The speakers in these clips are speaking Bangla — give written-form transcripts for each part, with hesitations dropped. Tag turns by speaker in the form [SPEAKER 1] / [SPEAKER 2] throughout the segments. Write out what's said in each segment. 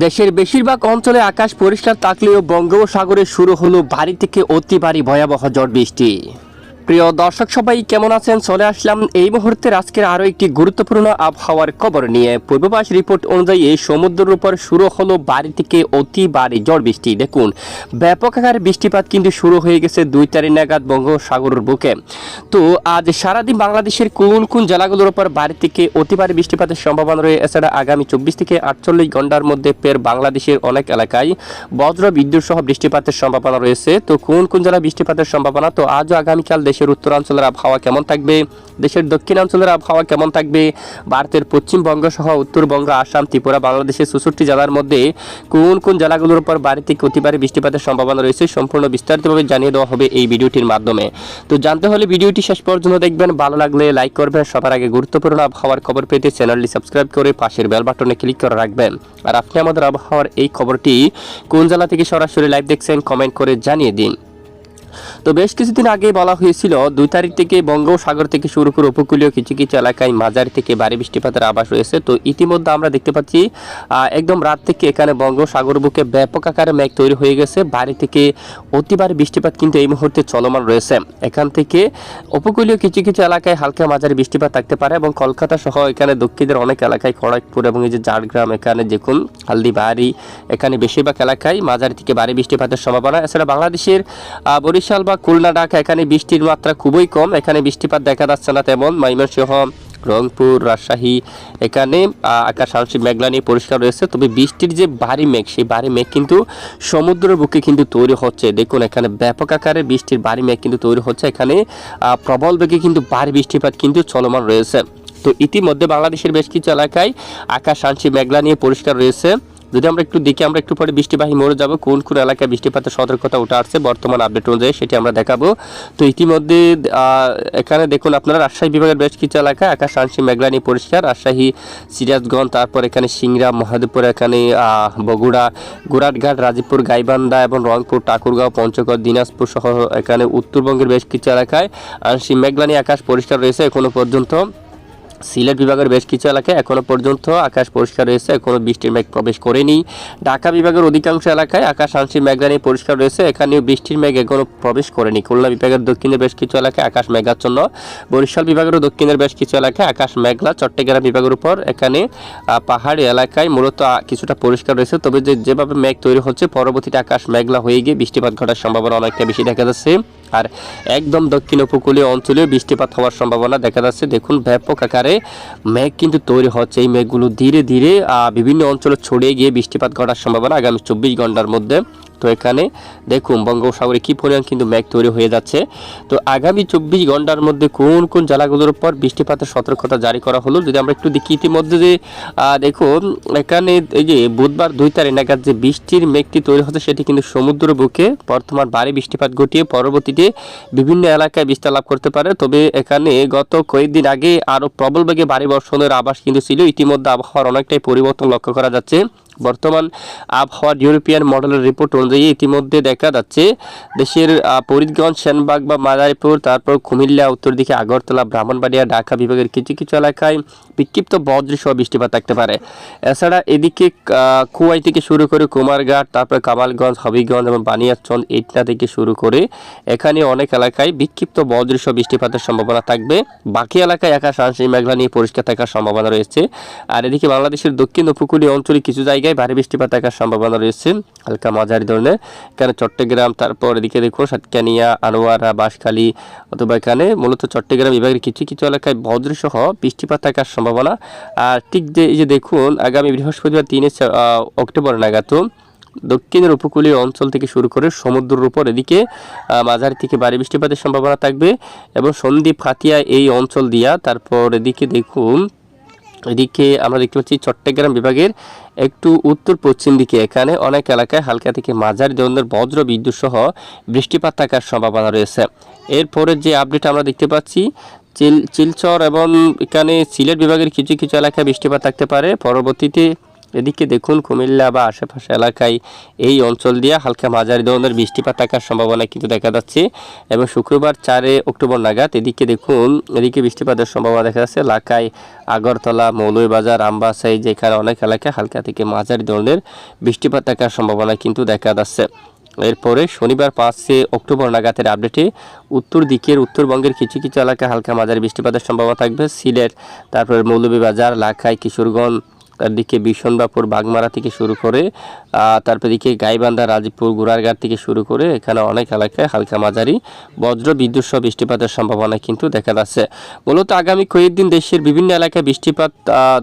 [SPEAKER 1] দেশের বেশিরভাগ অঞ্চলে আকাশ পরিষ্কার থাকলেও বঙ্গোপসাগরে শুরু হলো ভারী থেকে অতি ভারী ভয়াবহ ঝড় বৃষ্টি। প্রিয় দর্শক সবাই কেমন আছেন? চলে আসলাম এই মুহূর্তে আজকের আরও একটি গুরুত্বপূর্ণ আবহাওয়ার খবর নিয়ে। পূর্বাভাস রিপোর্ট অনুযায়ী সমুদ্রের উপর শুরু হলো ভারী থেকে অতি ভারী ঝড় বৃষ্টি। দেখুন, ব্যাপক আকারে বৃষ্টিপাত কিন্তু শুরু হয়ে গেছে 2 তারিখ নাগাদ বঙ্গোপসাগরের বুকে। তো আজ সারাদিন বাংলাদেশের কোন কোন জেলাগুলোর উপর ভারী থেকে অতি ভারী বৃষ্টিপাতের সম্ভাবনা রয়েছে। এছাড়া আগামী 24 থেকে 48 ঘন্টার মধ্যে ফের বাংলাদেশের অনেক এলাকায় বজ্র বিদ্যুৎ সহ বৃষ্টিপাতের সম্ভাবনা রয়েছে। তো কোন কোন জেলায় বৃষ্টিপাতের সম্ভাবনা, তো আজও আগামীকাল দেশের উত্তরাঞ্চলের আবহাওয়া কেমন থাকবে, দেশের দক্ষিণাঞ্চলের আবহাওয়া কেমন থাকবে, ভারতের পশ্চিমবঙ্গ সহ উত্তরবঙ্গ, আসাম, ত্রিপুরা, বাংলাদেশের 64 জেলার মধ্যে কোন কোন জেলাগুলোর উপর ভারী থেকে অতি ভারী বৃষ্টিপাতের সম্ভাবনা রয়েছে সম্পূর্ণ বিস্তারিতভাবে জানিয়ে দেওয়া হবে এই ভিডিওটির মাধ্যমে। তো জানতে হলে ভিডিওটি শেষ পর্যন্ত দেখবেন, ভালো লাগলে লাইক করবেন, সবার আগে গুরুত্বপূর্ণ আবহাওয়ার খবর পেতে চ্যানেলটি সাবস্ক্রাইব করে পাশের বেল বাটনে ক্লিক করে রাখবেন। আর আপনি আমাদের আবহাওয়ার এই খবরটি কোন জেলা থেকে সরাসরি লাইভ দেখছেন কমেন্ট করে জানিয়ে দিন। তো বেশ কিছুদিন আগে বলা হয়েছিল 2 তারিখ থেকে বঙ্গোপসাগর থেকে শুরু করে উপকূলীয় কিছু কিছু এলাকায় মাঝারি থেকে ভারী বৃষ্টিপাতের আভাস রয়েছে। তো ইতিমধ্যে আমরা দেখতে পাচ্ছি একদম রাত থেকে এখানে বঙ্গোপসাগর বুকে ব্যাপক আকারে মেঘ তৈরি হয়ে গেছে। ভারী থেকে অতি ভারী বৃষ্টিপাত কিন্তু এই মুহূর্তে চলমান রয়েছে। এখান থেকে উপকূলীয় কিছু কিছু এলাকায় হালকা মাঝারি বৃষ্টিপাত থাকতে পারে এবং কলকাতা সহ এখানে দক্ষিণের অনেক এলাকায় খড়গপুর এবং এই যে ঝাড়গ্রাম, এখানে দেখুন হালদিবাড়ি, এখানে বেশিরভাগ এলাকায় মাঝারি থেকে ভারী বৃষ্টিপাতের সম্ভাবনা। এছাড়া বাংলাদেশের বরিশাল বা খুলনা, ঢাকা এখানে বৃষ্টির মাত্রা খুবই কম, এখানে বৃষ্টিপাত দেখা যাচ্ছে না তেমন। ময়মনসিংহ, রংপুর, রাজশাহী এখানে আকাশ আংশিক মেঘলা নিয়ে পরিষ্কার রয়েছে। তবে বৃষ্টির যে ভারী মেঘ, সেই ভারী মেঘ কিন্তু সমুদ্রের বুকে কিন্তু তৈরি হচ্ছে। দেখুন, এখানে ব্যাপক আকারে বৃষ্টির ভারী মেঘ কিন্তু তৈরি হচ্ছে। এখানে প্রবল বেগে কিন্তু ভারী বৃষ্টিপাত কিন্তু চলমান রয়েছে। তো ইতিমধ্যে বাংলাদেশের বেশ কিছু এলাকায় আকাশ আংশিক মেঘলা নিয়ে পরিষ্কার রয়েছে। যদি আমরা একটু দেখি, আমরা একটু পরে বৃষ্টিবাহী মোড়ে যাব, কোন কোন এলাকায় বৃষ্টিপাতের সতর্কতা উঠে আসছে বর্তমান আপডেট অনুযায়ী সেটি আমরা দেখাবো। তো ইতিমধ্যে এখানে দেখুন আপনারা রাজশাহী বিভাগের বেশ কিছু এলাকায় আকাশ আংশিক মেঘলা নিয়ে পরিষ্কার। রাজশাহী, সিরাজগঞ্জ, তারপর এখানে সিংড়া, মহাদেবপুর, এখানে বগুড়া, গোরাটঘাট, রাজীবপুর, গাইবান্ধা এবং রংপুর, ঠাকুরগাঁও, পঞ্চগড়, দিনাজপুর সহ এখানে উত্তরবঙ্গের বেশ কিছু এলাকায় আংশিক মেঘলা নিয়ে আকাশ পরিষ্কার রয়েছে এখনো পর্যন্ত। সিলেট বিভাগের বেশ কিছু এলাকায় এখনো পর্যন্ত আকাশ পরিষ্কার রয়েছে, এখনো বৃষ্টির মেঘ প্রবেশ করেনি। ঢাকা বিভাগের অধিকাংশ এলাকায় আকাশ আংশিক মেঘলা নিয়ে পরিষ্কার রয়েছে, এখানেও বৃষ্টির মেঘ এখনো প্রবেশ করেনি। খুলনা বিভাগের দক্ষিণের বেশ কিছু এলাকায় আকাশ মেঘাচ্ছন্ন। বরিশাল বিভাগের দক্ষিণের বেশ কিছু এলাকায় আকাশ মেঘলা। চট্টগ্রাম বিভাগের উপর এখানে পাহাড়ি এলাকায় মূলত কিছুটা পরিষ্কার রয়েছে। তবে যেভাবে মেঘ তৈরি হচ্ছে, পরবর্তীতে আকাশ মেঘলা হয়ে গিয়ে বৃষ্টিপাত ঘটার সম্ভাবনা অনেকটা বেশি দেখা যাচ্ছে। আর একদম দক্ষিণ উপকূলীয় অঞ্চলেও বৃষ্টিপাত হওয়ার সম্ভাবনা দেখা যাচ্ছে। দেখুন, ব্যাপক আকারে মেঘ কিন্তু তৈরি হচ্ছে। এই মেঘগুলো ধীরে ধীরে বিভিন্ন অঞ্চলে ছড়িয়ে গিয়ে বৃষ্টিপাত ঘটার সম্ভাবনা আগামী 24 ঘন্টার মধ্যে। তো এখানে দেখুন বঙ্গোপসাগরে কি পরিমাণ কিন্তু মেঘ তৈরি হয়ে যাচ্ছে। তো আগামী 24 ঘন্টার মধ্যে কোন কোন জেলাগুলোর উপর বৃষ্টিপাতের সতর্কতা জারি করা হলো যদি আমরা একটু দেখি। ইতিমধ্যে যে দেখুন এখানে এই যে বুধবার 2 তারিখ নাগাদ যে বৃষ্টির মেঘটি তৈরি হচ্ছে, সেটি কিন্তু সমুদ্র বুকে বর্তমান ভারী বৃষ্টিপাত ঘটিয়ে পরবর্তীতে বিভিন্ন এলাকায় বিস্তার লাভ করতে পারে। তবে এখানে গত কয়েকদিন আগে আরও প্রবল বেগে ভারী বর্ষণের আভাস কিন্তু ছিল। ইতিমধ্যে আবহাওয়ার অনেকটাই পরিবর্তন লক্ষ্য করা যাচ্ছে। বর্তমান আবহাওয়ার ইউরোপিয়ান মডেলের রিপোর্ট অনুযায়ী ইতিমধ্যে দেখা যাচ্ছে দেশের ফরিদগঞ্জ, সেনবাগ বা মাদারীপুর, তারপর কুমিল্লা, উত্তর দিকে আগরতলা, ব্রাহ্মণবাড়িয়া, ঢাকা বিভাগের কিছু কিছু এলাকায় বিক্ষিপ্ত বজ্রসহ বৃষ্টিপাত থাকতে পারে। এছাড়া এদিকে খোয়াই থেকে শুরু করে কুমারঘাট, তারপর কামালগঞ্জ, হবিগঞ্জ এবং বানিয়াচং, ইটনা থেকে শুরু করে এখানে অনেক এলাকায় বিক্ষিপ্ত বজ্রসহ বৃষ্টিপাতের সম্ভাবনা থাকবে। বাকি এলাকায় আকাশ আংশিক মেঘলা নিয়ে পরিষ্কার থাকার সম্ভাবনা রয়েছে। আর এদিকে বাংলাদেশের দক্ষিণ উপকূলীয় অঞ্চলে কিছু জায়গায় ভারী বৃষ্টিপাত থাকার সম্ভাবনা রয়েছে হালকা মাঝারি ধরনের। এখানে চট্টগ্রাম, তারপর এদিকে দেখুন সাতকানিয়া, আনোয়ারা, বাঁশখালী অথবা এখানে মূলত চট্টগ্রাম বিভাগের কিছু কিছু এলাকায় বজ্রসহ বৃষ্টিপাত থাকার সম্ভাবনা। আর ঠিক যে এই যে দেখুন আগামী বৃহস্পতিবার 3 অক্টোবর নাগাদ দক্ষিণের উপকূলীয় অঞ্চল থেকে শুরু করে সমুদ্রের উপর এদিকে মাঝারি থেকে ভারী বৃষ্টিপাতের সম্ভাবনা থাকবে এবং সন্দ্বীপ, খাতিয়া এই অঞ্চল দিয়া। তারপর এদিকে দেখুন এদিকে আমরা দেখতে পাচ্ছি চট্টগ্রাম বিভাগের একটু উত্তর পশ্চিম দিকে এখানে অনেক এলাকায় হালকা থেকে মাঝারি ধরনের বজ্র বিদ্যুৎ সহ বৃষ্টিপাত থাকার সম্ভাবনা রয়েছে। এরপরে যে আপডেট আমরা দেখতে পাচ্ছি শিলচর এবং এখানে সিলেট বিভাগের কিছু কিছু এলাকায় বৃষ্টিপাত থাকতে পারে। পরবর্তীতে এদিকে দেখুন কুমিল্লা বা আশেপাশে এলাকায় এই অঞ্চল দিয়ে হালকা মাঝারি ধরনের বৃষ্টিপাত থাকার সম্ভাবনা কিন্তু দেখা যাচ্ছে এবং শুক্রবার 4 অক্টোবর নাগাদ এদিকে দেখুন এদিকে বৃষ্টিপাতের সম্ভাবনা দেখা যাচ্ছে এলাকায় আগরতলা, মৌলভীবাজার, আমবাসাই যেখানে অনেক এলাকায় হালকা থেকে মাঝারি ধরনের বৃষ্টিপাত থাকার সম্ভাবনা কিন্তু দেখা যাচ্ছে। এরপরে শনিবার 5 অক্টোবর নাগাদের আপডেটে উত্তর দিকের উত্তরবঙ্গের কিছু কিছু এলাকায় হালকা মাঝারি বৃষ্টিপাতের সম্ভাবনা থাকবে। সিলেট, তারপরে মৌলভীবাজার, লাখাই, কিশোরগঞ্জ, তার দিকে বিশনবাপুর, বাগমারা থেকে শুরু করে তারপর দিকে গাইবান্ধা, রাজীবপুর, গোড়ারঘাট থেকে শুরু করে এখানে অনেক এলাকায় হালকা মাঝারি বজ্র বিদ্যুৎ সহ বৃষ্টিপাতের সম্ভাবনা কিন্তু দেখা যাচ্ছে। মূলত আগামী কয়েকদিন দেশের বিভিন্ন এলাকায় বৃষ্টিপাত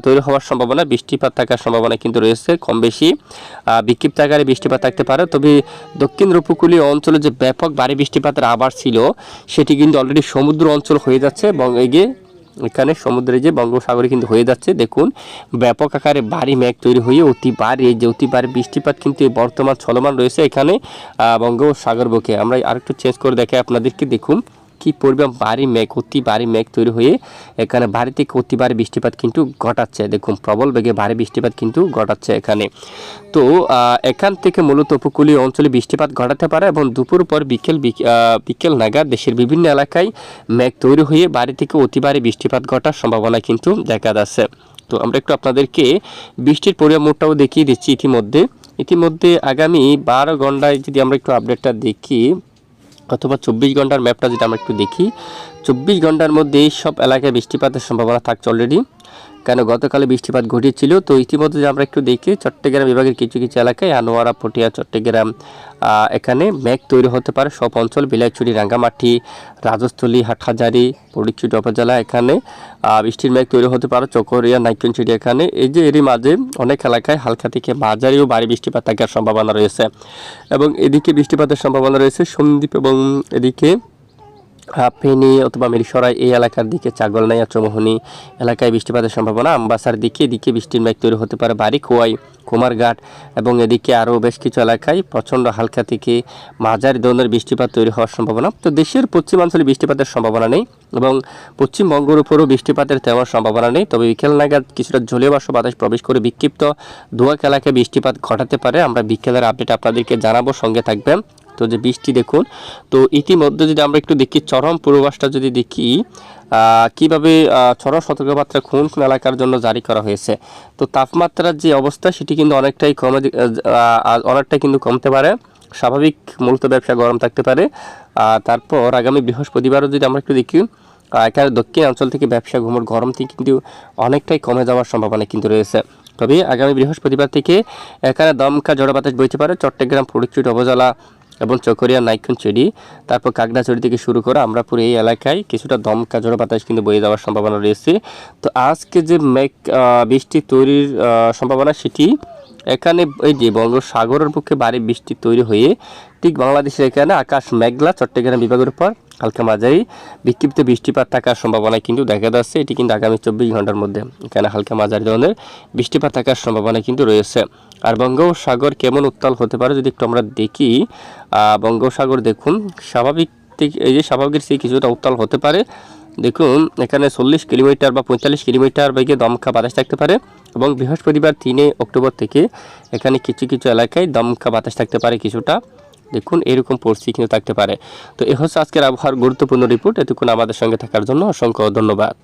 [SPEAKER 1] তৈরি হওয়ার সম্ভাবনা, বৃষ্টিপাত থাকার সম্ভাবনা কিন্তু রয়েছে কম বেশি। বিক্ষিপ্ত আকারে বৃষ্টিপাত থাকতে পারে, তবে দক্ষিণ উপকূলীয় অঞ্চলে যে ব্যাপক ভারী বৃষ্টিপাতের আভাস ছিল সেটি কিন্তু অলরেডি সমুদ্র অঞ্চল হয়ে যাচ্ছে এবং এখানে সমুদ্রে যে বঙ্গোপসাগরে কিন্তু হয়ে যাচ্ছে। দেখুন ব্যাপক আকারে ভারী মেঘ তৈরি হয়ে অতি ভারী বৃষ্টিপাত কিন্তু বর্তমান চলমান রয়েছে এখানে বঙ্গোপসাগর বুকে। আমরা আরেকটু চেঞ্জ করে দেখাই আপনাদেরকে। দেখুন কি পরিমাণ অতি ভারী মেঘ তৈরি হয়ে এখানে ভারী থেকে অতি ভারী বৃষ্টিপাত কিন্তু ঘটাচ্ছে। দেখুন প্রবল বেগে ভারী বৃষ্টিপাত কিন্তু ঘটাচ্ছে এখানে। তো এখান থেকে মূলত উপকূলীয় অঞ্চলে বৃষ্টিপাত ঘটাতে পারে এবং দুপুর পর বিকেল নাগাদ দেশের বিভিন্ন এলাকায় মেঘ তৈরি হয়ে ভারী থেকে অতি ভারী বৃষ্টিপাত ঘটার সম্ভাবনা কিন্তু দেখা যাচ্ছে। তো আমরা একটু আপনাদেরকে বৃষ্টির পরিমাণটাও দেখিয়ে দিচ্ছি ইতিমধ্যে আগামী 12 ঘন্টায় যদি আমরা একটু আপডেটটা দেখি অথবা 24 ঘন্টার ম্যাপটা যেটা আমরা একটু দেখি, 24 ঘন্টার মধ্যে সব এলাকায় বৃষ্টিপাতের সম্ভাবনা থাকছে অলরেডি, কেন গতকালে বৃষ্টিপাত ঘটেছিল। তো ইতিমধ্যে যে আমরা একটু দেখি চট্টগ্রাম বিভাগের কিছু কিছু এলাকায় আনোয়ারা, পটিয়া, চট্টগ্রাম এখানে মেঘ তৈরি হতে পারে সব অঞ্চল, বিলাইছড়ি, রাঙ্গামাটি, রাজস্থলী, হাটহাজারী, ফটিকছড়ি উপজেলা এখানে বৃষ্টির মেঘ তৈরি হতে পারে, চকরিয়া, নাইকুঞ্চিড়ি এখানে এরই মাঝে অনেক এলাকায় হালকা থেকে মাঝারি ও ভারী বৃষ্টিপাত থাকার সম্ভাবনা রয়েছে এবং এদিকে বৃষ্টিপাতের সম্ভাবনা রয়েছে সন্দ্বীপ এবং এদিকে ফেনী অথবা মিরসরাই এই এলাকার দিকে, ছাগলনাইয়া, চৌমোহনী এলাকায় বৃষ্টিপাতের সম্ভাবনা। আমবাসার এদিকে বৃষ্টির মেঘ তৈরি হতে পারে, বাড়ি খোয়াই, কুমারঘাট এবং এদিকে আরও বেশ কিছু এলাকায় প্রচণ্ড হালকা থেকে মাঝারি ধরনের বৃষ্টিপাত তৈরি হওয়ার সম্ভাবনা। তো দেশের পশ্চিমাঞ্চলে বৃষ্টিপাতের সম্ভাবনা নেই এবং পশ্চিমবঙ্গের উপরও বৃষ্টিপাতের তেমন সম্ভাবনা নেই, তবে বিকেল নাগাদ কিছুটা জলীয় বাষ্প বাতাস প্রবেশ করে বিক্ষিপ্ত ধোঁয়াক এলাকায় বৃষ্টিপাত ঘটাতে পারে। আমরা বিকেলের আপডেট আপনাদেরকে জানাবো, সঙ্গে থাকবেন। তো যে বৃষ্টি দেখুন, তো ইতিমধ্যে যদি আমরা একটু দেখি চরম পূর্বাভাসটা যদি দেখি কিভাবে চরম সতর্কবার্তা কোন কোন এলাকার জন্য জারি করা হয়েছে। তো তাপমাত্রার যে অবস্থা সেটি কিন্তু অনেকটাই কিন্তু কমতে পারে, স্বাভাবিক মূলত ব্যবসা গরম থাকতে পারে। তারপর আগামী বৃহস্পতিবারও যদি আমরা একটু দেখি এখানে দক্ষিণ অঞ্চল থেকে ব্যবসা ঘুমোর গরম থেকে কিন্তু অনেকটাই কমে যাওয়ার সম্ভাবনা কিন্তু রয়েছে। তবে আগামী বৃহস্পতিবার থেকে এখানে দমকা ঝড়ো বাতাস বইতে পারে চট্টগ্রাম, ফটিকছড়ি উপজেলা এবং চকরিয়া, নাইকুঞ্চিড়ি, তারপর কাকড়াছড়ি থেকে শুরু করে আমরাপুর এই এলাকায় কিছুটা দমকা ঝড়ো বাতাস কিন্তু বয়ে যাওয়ার সম্ভাবনা রয়েছে। তো আজকে যে বৃষ্টি তৈরির সম্ভাবনা সেটি এখানে এই যে বঙ্গোপসাগরের পক্ষে ভারী বৃষ্টি তৈরি হয়ে ঠিক বাংলাদেশের এখানে আকাশ মেঘলা, চট্টগ্রাম বিভাগের উপর হালকা মাঝারি বিক্ষিপ্ত বৃষ্টিপাত থাকার সম্ভাবনা কিন্তু দেখা যাচ্ছে। এটি কিন্তু আগামী 24 ঘন্টার মধ্যে এখানে হালকা মাঝারি ধরনের বৃষ্টিপাত থাকার সম্ভাবনা কিন্তু রয়েছে। আর বঙ্গোপসাগর কেমন উত্তাল হতে পারে যদি একটু আমরা দেখি, বঙ্গোপসাগর দেখুন স্বাভাবিক স্বাভাবিকের চেয়ে কিছুটা উত্তাল হতে পারে। দেখুন এখানে 40 কিলোমিটার বা 45 কিলোমিটার বেগে দমকা বাতাস থাকতে পারে এবং বৃহস্পতিবার 3 অক্টোবর থেকে এখানে কিছু কিছু এলাকায় দমকা বাতাস থাকতে পারে কিছুটা। দেখুন এরকম পরিস্থিতি কিন্তু থাকতে পারে। তো এ হচ্ছে আজকের আবহাওয়ার গুরুত্বপূর্ণ রিপোর্ট। এতক্ষণ আমাদের সঙ্গে থাকার জন্য অসংখ্য ধন্যবাদ।